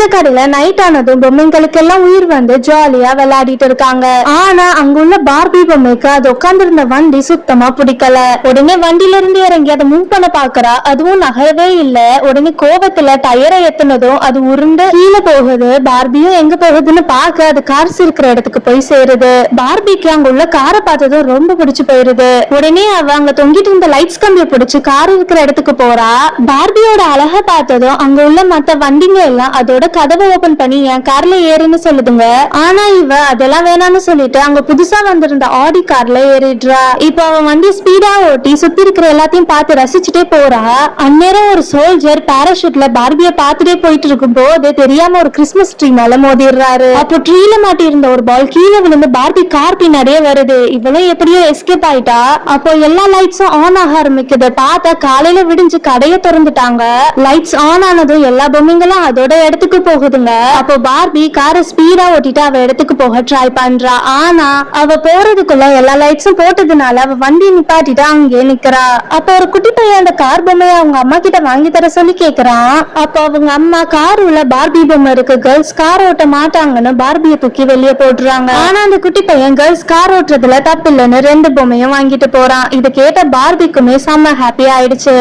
இந்த கடையில நைட் ஆனதும் பொம்மைங்களுக்கு எல்லாம் உயிர் வந்து ஜாலியா விளையாடிட்டு இருக்காங்க. ஆனா அங்குள்ள பார்பி பொம்மைக்கு அது உட்கார்ந்து இருந்த வண்டி சுத்தமா பிடிக்கல. உடனே வண்டியில இருந்து இறங்கி அதை மூவ் பண்ண பாக்குறா. அதுவும் நகரவே இல்ல. உடனே கோபத்துல டயரை எத்துனதும் அது உருண்டு கீழே போகுது. பார்பியும் எங்க போகுதுன்னு பாக்க அது கார்ஸ் இருக்கிற இடத்துக்கு போய் சேருது. பார்பிக்கு அங்க உள்ள காரை பார்த்ததும் ரொம்ப பிடிச்சு போயிருது. உடனே அவ அங்க தொங்கிட்டு இருந்த லைட்ஸ் கம்பியை பிடிச்சு கார் இருக்கிற இடத்துக்கு போறா. பார்பியோட அழக பார்த்ததும் அங்க உள்ள மத்த வண்டிங்க எல்லாம் அதோட கதவை ஓபன் பண்ணி என் கார்ல ஏறுன்னு சொல்லுதுங்க. ஆனா இவ அதெல்லாம் வேணாம்னு சொல்லிட்டு அங்க புதுசா வந்திருந்த ஆடி கார்ல ஏறிடுறா. இப்ப அவன் வண்டி ஸ்பீடா ஓட்டி சுத்தி இருக்கிற எல்லாத்தையும் பார்த்து ரசிச்சுட்டே போறா. அந்நேரம் ஒரு சோல்ஜர் பாராஷூட்ல பார்பிய பார்த்துட்டே போயிட்டு இருக்கும் போது தெரியாம ஒரு கிறிஸ்மஸ் ட்ரீ மேல மோதிடுறாரு. அப்போ ட்ரீல மாட்டி இருந்த ஒரு பால் கீழே விழுந்து பார்பி கார் பின்னாடியே வருது. இவளும் எப்படியோ எஸ்கேப் ஆயிட்டா. அப்போ எல்லா லைட்ஸும் ஆன் ஆக ஆரம்பிக்குது. பார்த்தா காலையில விடிஞ்சு கடையை திறந்துட்டாங்க. லைட்ஸ் ஆன் ஆனதும் எல்லா பொம்மைங்களும் அதோட இடத்துக்கு போகுதுங்க. அப்போ பார்பி காரை ஸ்பீடா ஓட்டிட்டு அவ இடத்துக்கு போக ட்ரை பண்றா. ஆனா அவ போறதுக்குள்ள எல்லா லைட்ஸும் போட்டதுனால அவ வண்டி நிப்பாட்டிட்டு அங்கே நிக்கிறா. அப்ப ஒரு குட்டி பையன் அந்த கார் பொம்மையை அவங்க அம்மா கிட்ட வாங்கி தர சொல்லி கேக்குறான். அப்ப அவங்க அம்மா கார் உள்ள பார்பி பொம்மை இருக்கு, கேர்ள்ஸ் கார் ஓட்ட மாட்டாங்கன்னு பார்பியை தூக்கி வெளியே போட்டுறாங்க. ஆனா அந்த குட்டி பையன் கேர்ள்ஸ் கார் ஓட்டுறதுல தப்பு இல்லைன்னு 2 பொம்மையும் வாங்கிட்டு போறான். இதை கேட்ட பார்பிக்குமே செம்ம ஹாப்பி ஆயிடுச்சு.